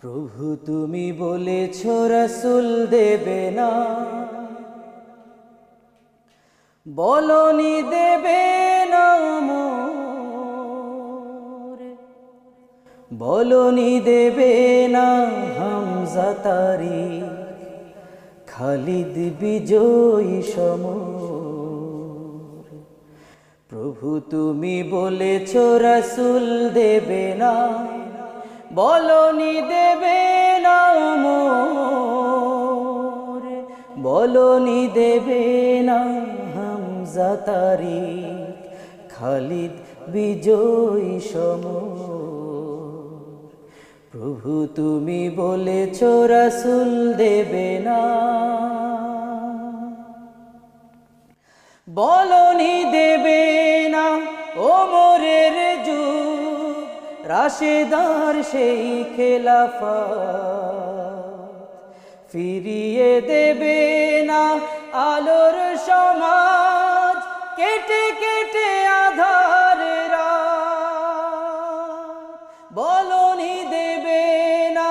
প্রভু তুমি বলেছ রাসূল দেবে না, বলনি দেবে না মোরে, বলনি দেবে না হামজা তারিক, খালিদ বিজয়ী সমর। প্রভু তুমি বলেছ রাসূল দেবে না, বলনি দেবে না মোরে, বলনি দেবে না হামজা তারিক, খালিদ বিজয়ী সমর। প্রভু তুমি বলেছ রাসূল দেবে না, বলনি দেবে না ওমরের যুগ, রাশেদার সেই খেলাফত, ফিরিয়ে দেবে না আলোর সমাজ, কেটে কেটে আধার রাত। বলনি দেবে না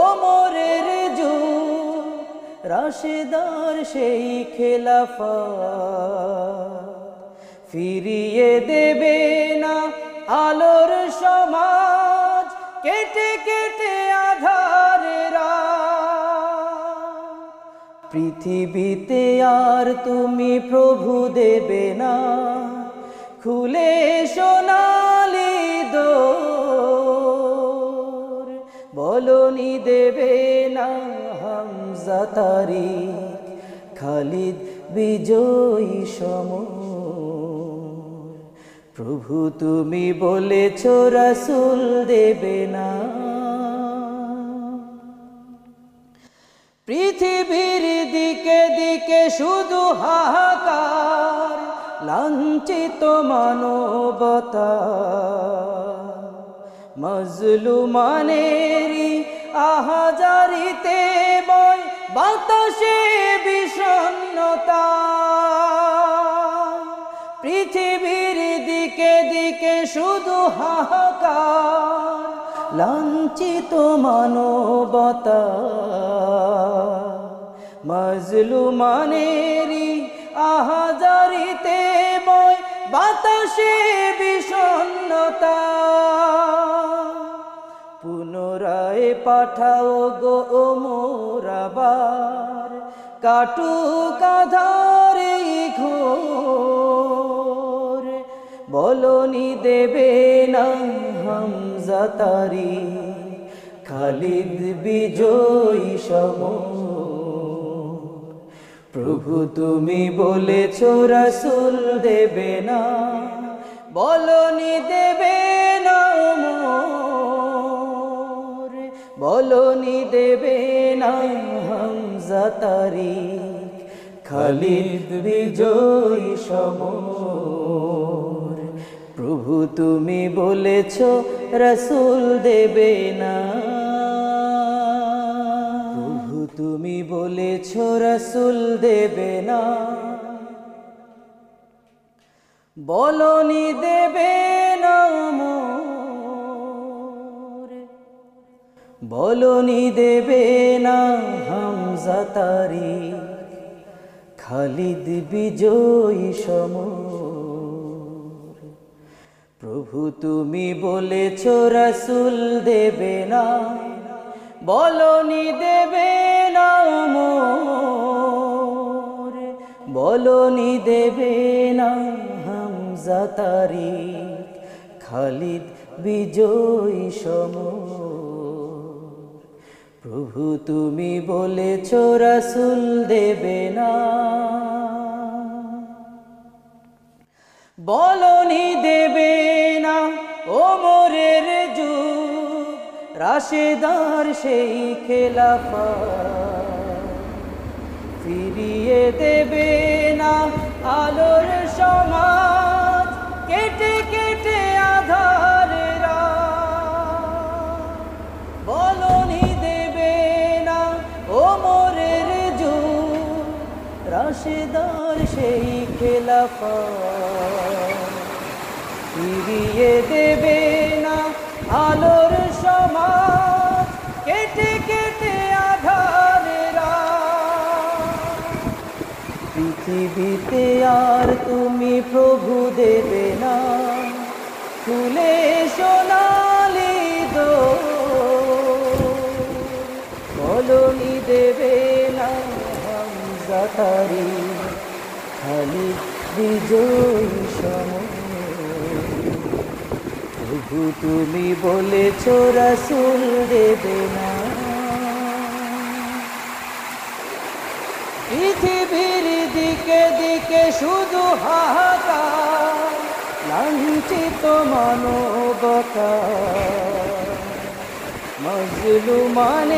ওমরের যুগ, রাশেদার সেই খেলাফত, ফিরিয়ে দেবে না আলোর সমাজ, কেটে কেটে আধার রাত। পৃথিবীতে আর তুমি প্রভু দেবে না, খুলে সোনালি দোর, বলনি দেবে না হামজা তারিক, খালিদ বিজয়ী সমর। প্রভু তুমি বলেছ রাসূল দেবে না, পৃথিবীর দিকে দিকে শুধু হাহাকার, লাঞ্ছিত মানবতা, মজলুমানেরই আহাজারিতে বয় বাতাসে বিষণ্ণতা। পৃথিবীর দিকে দিকে শুধু হাহাকার, লাঞ্ছিত মানবতা, মজলুমানেরই আহাজারিতে বয় বাতাসে বিষণ্ণতা। পুনরায় পাঠাও গো ওমর আবার, কাটুক আধার এই ঘোর, বলনি দেবে না হামজা তারিক, খালিদ বিজয়ী সমর। প্রভু তুমি বলেছ রাসূল দেবে না, বলনি দেবে না মোরে, বলনি দেবে না হামজা তারিক, খালিদ বিজয়ী সমর। প্রভু তুমি বলেছ রাসূল দেবে না, প্রভু তুমি বলেছ রাসূল দেবে না, বলনি দেবে না মোরে, বলনি দেবে না হামজা তারিক, খালিদ বিজয়ী সমর। প্রভু তুমি বলেছ রাসূল দেবে না, বলনি দেবে না মোরে, বলনি দেবে না হামজা তারিক, খালিদ বিজয়ী সমর। প্রভু তুমি বলেছ রাসূল দেবে না, বলনি দেবে না ওমরের যুগ, রাশেদার সেই খেলাফত, ফিরিয়ে দেবে না আলোর সমাজ, কেটে কেটে আধার রাত। বলনি দেবে না ওমরের যুগ, রাশেদার সেই খেলাফত, ফিরিয়ে দেবে না আলোর সমাজ, কেটে পৃথিবীতে আর তুমি প্রভু দেবে না, ফুলে সোনালি কলোনি দেবে না হামজা তারিখ, খালি বিজয়ী সময়। প্রভু তুমি বলেছ রাসূল দেবে না। পৃথিবীর দিকে দিকে শুধু হাহাকার, লাঞ্ছিত মানবতা, মজলুমানেরই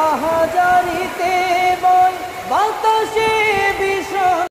আহাজারিতে বল বাতাসে